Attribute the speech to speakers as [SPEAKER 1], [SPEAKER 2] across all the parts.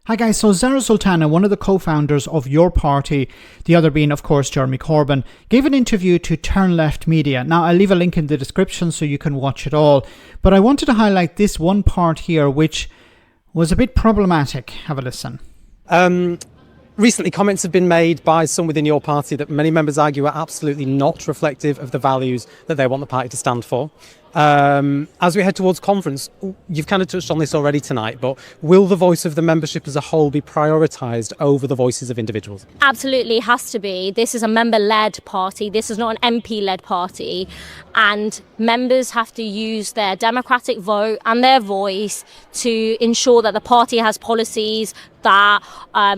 [SPEAKER 1] Hi guys, so Zarah Sultana, one of the co-founders of your party, the other being of course Jeremy Corbyn, gave an interview to Turn Left Media. Now I'll leave a link in the description so you can watch it all, but I wanted to highlight this one part here which was a bit problematic. Have a listen.
[SPEAKER 2] Recently, comments have been made by some within your party that many members argue are absolutely not reflective of the values that they want the party to stand for. As we head towards conference, you've kind of touched on this already tonight, but will the voice of the membership as a whole be prioritised over the voices of individuals?
[SPEAKER 3] Absolutely has to be. This is a member-led party. This is not an MP-led party. And members have to use their democratic vote and their voice to ensure that the party has policies that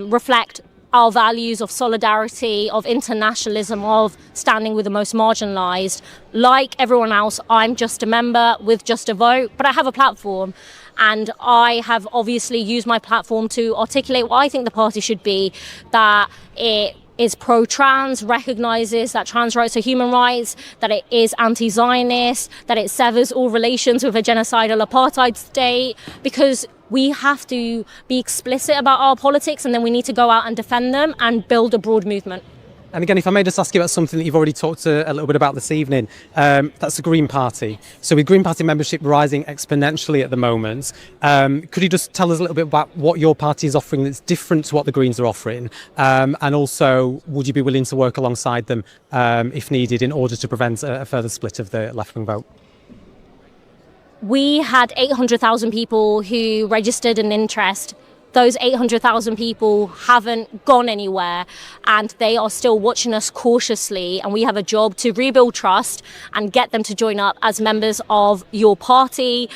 [SPEAKER 3] reflect our values of solidarity, of internationalism, of standing with the most marginalised. Like everyone else, I'm just a member with just a vote, but I have a platform. And I have obviously used my platform to articulate what I think the party should be, that it is pro-trans, recognises that trans rights are human rights, that it is anti-Zionist, that it severs all relations with a genocidal apartheid state, because we have to be explicit about our politics and then we need to go out and defend them and build a broad movement.
[SPEAKER 2] And again, if I may just ask you about something that you've already talked a little bit about this evening, that's the Green Party. So with Green Party membership rising exponentially at the moment, could you just tell us a little bit about what your party is offering that's different to what the Greens are offering? And also, would you be willing to work alongside them if needed in order to prevent a further split of the left-wing vote?
[SPEAKER 3] We had 800,000 people who registered an interest. Those 800,000 people haven't gone anywhere and they are still watching us cautiously, and we have a job to rebuild trust and get them to join up as members of your party.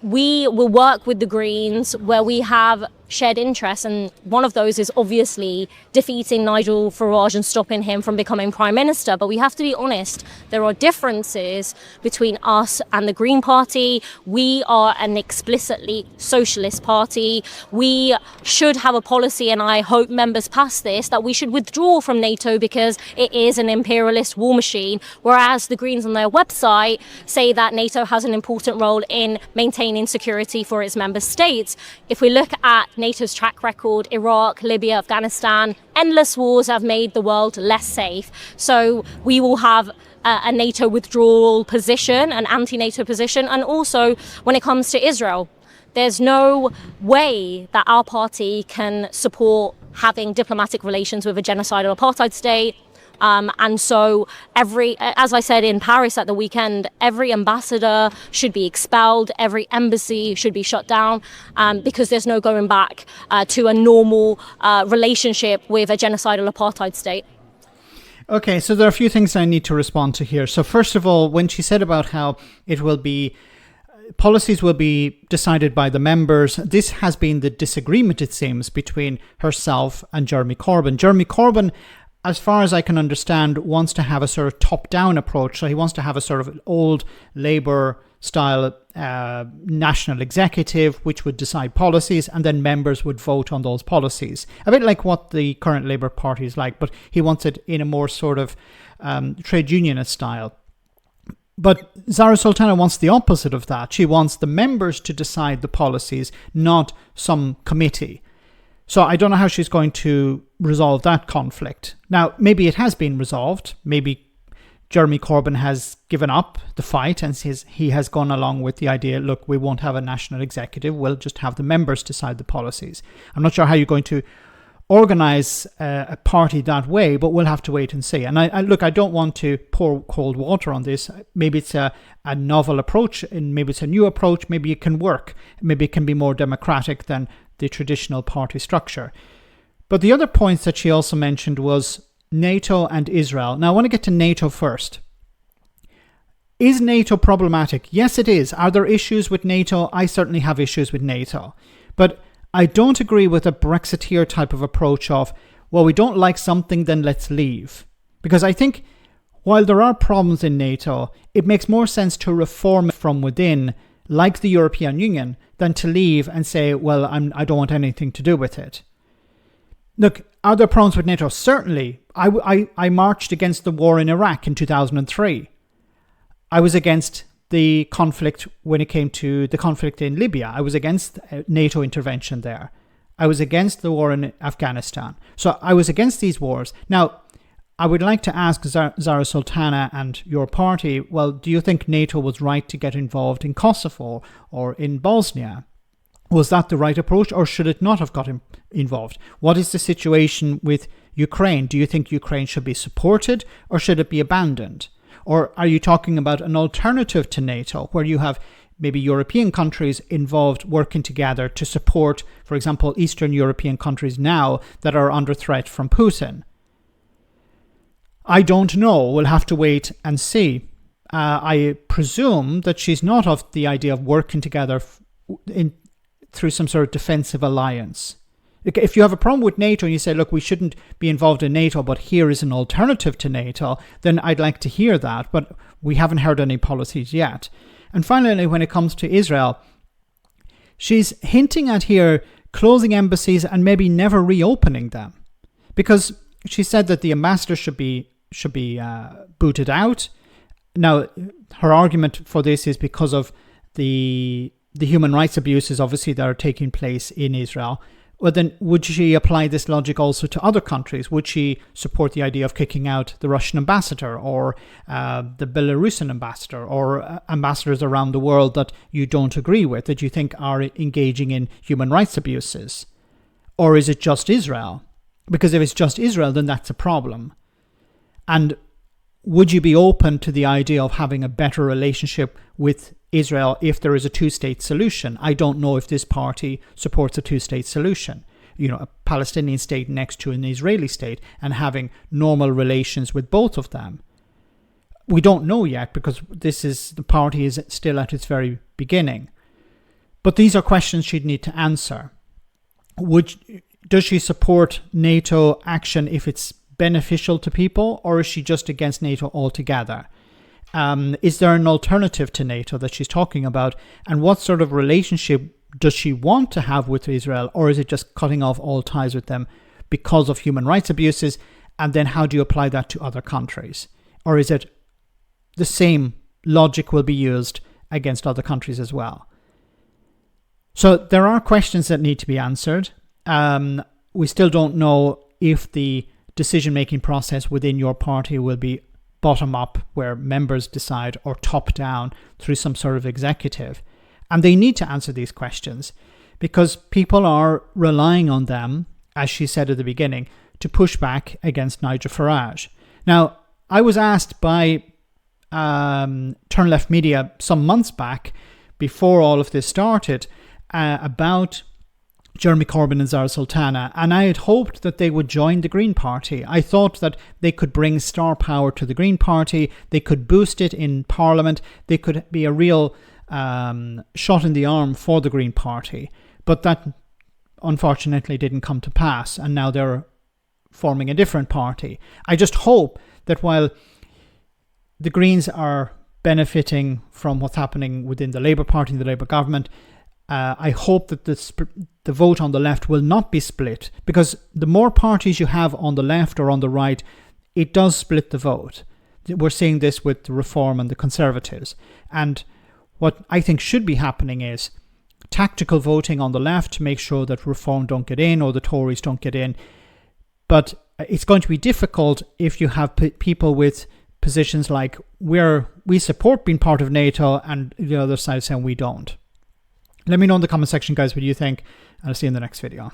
[SPEAKER 3] We will work with the Greens where we have shared interests, and one of those is obviously defeating Nigel Farage and stopping him from becoming Prime Minister. But we have to be honest, there are differences between us and the Green Party. We are an explicitly socialist party. We should have a policy, and I hope members pass this, that we should withdraw from NATO because it is an imperialist war machine, whereas the Greens on their website say that NATO has an important role in maintaining security for its member states. If we look at NATO's track record, Iraq, Libya, Afghanistan, endless wars have made the world less safe. So we will have a NATO withdrawal position, an anti-NATO position. And also when it comes to Israel, there's no way that our party can support having diplomatic relations with a genocidal apartheid state. And so as I said in Paris at the weekend, every ambassador should be expelled, every embassy should be shut down, because there's no going back to a normal relationship with a genocidal apartheid state.
[SPEAKER 1] Okay, so there are a few things I need to respond to here. So first of all, when she said about how policies will be decided by the members, this has been the disagreement, it seems, between herself and Jeremy Corbyn. Jeremy Corbyn, as far as I can understand, wants to have a sort of top-down approach. So he wants to have a sort of old Labour-style national executive, which would decide policies, and then members would vote on those policies. A bit like what the current Labour Party is like, but he wants it in a more sort of trade unionist style. But Zarah Sultana wants the opposite of that. She wants the members to decide the policies, not some committee. So I don't know how she's going to resolve that conflict. Now, maybe it has been resolved. Maybe Jeremy Corbyn has given up the fight and says he has gone along with the idea, look, we won't have a national executive. We'll just have the members decide the policies. I'm not sure how you're going to organise a party that way, but we'll have to wait and see. And I don't want to pour cold water on this. Maybe it's a novel approach, and maybe it's a new approach. Maybe it can work. Maybe it can be more democratic than the traditional party structure. But the other points that she also mentioned was NATO and Israel. Now, I want to get to NATO first. Is NATO problematic? Yes, it is. Are there issues with NATO? I certainly have issues with NATO. But I don't agree with a Brexiteer type of approach of, well, we don't like something, then let's leave. Because I think while there are problems in NATO, it makes more sense to reform from within, like the European Union, than to leave and say, well, I don't want anything to do with it. Look, are there problems with NATO? Certainly. I marched against the war in Iraq in 2003. I was against the conflict when it came to the conflict in Libya. I was against NATO intervention there. I was against the war in Afghanistan. So I was against these wars. Now, I would like to ask Zarah Sultana and your party, well, do you think NATO was right to get involved in Kosovo or in Bosnia? Was that the right approach, or should it not have got involved? What is the situation with Ukraine? Do you think Ukraine should be supported, or should it be abandoned? Or are you talking about an alternative to NATO, where you have maybe European countries involved working together to support, for example, Eastern European countries now that are under threat from Putin? I don't know. We'll have to wait and see. I presume that she's not of the idea of working together through some sort of defensive alliance. If you have a problem with NATO and you say, look, we shouldn't be involved in NATO, but here is an alternative to NATO, then I'd like to hear that. But we haven't heard any policies yet. And finally, when it comes to Israel, she's hinting at here closing embassies and maybe never reopening them. Because she said that the ambassador should be booted out. Now, her argument for this is because of the human rights abuses, obviously, that are taking place in Israel. Well, then would she apply this logic also to other countries? Would she support the idea of kicking out the Russian ambassador or the Belarusian ambassador or ambassadors around the world that you don't agree with, that you think are engaging in human rights abuses? Or is it just Israel? Because if it's just Israel, then that's a problem. And would you be open to the idea of having a better relationship with Israel if there is a two-state solution? I don't know if this party supports a two-state solution. You know, a Palestinian state next to an Israeli state and having normal relations with both of them. We don't know yet because the party is still at its very beginning. But these are questions she'd need to answer. Does she support NATO action if it's beneficial to people, or is she just against NATO altogether? Is there an alternative to NATO that she's talking about? And what sort of relationship does she want to have with Israel, or is it just cutting off all ties with them because of human rights abuses? And then how do you apply that to other countries? Or is it the same logic will be used against other countries as well? So there are questions that need to be answered. We still don't know if the decision-making process within your party will be bottom-up, where members decide, or top-down through some sort of executive. And they need to answer these questions because people are relying on them, as she said at the beginning, to push back against Nigel Farage. Now, I was asked by Turn Left Media some months back, before all of this started, about Jeremy Corbyn and Zarah Sultana, and I had hoped that they would join the Green Party. I thought that they could bring star power to the Green Party, they could boost it in Parliament, they could be a real shot in the arm for the Green Party. But that unfortunately didn't come to pass, and now they're forming a different party. I just hope that while the Greens are benefiting from what's happening within the Labour Party and the Labour government, I hope that the vote on the left will not be split, because the more parties you have on the left or on the right, it does split the vote. We're seeing this with the Reform and the Conservatives. And what I think should be happening is tactical voting on the left to make sure that Reform don't get in or the Tories don't get in. But it's going to be difficult if you have people with positions like we support being part of NATO and the other side saying we don't. Let me know in the comment section, guys, what you think, and I'll see you in the next video.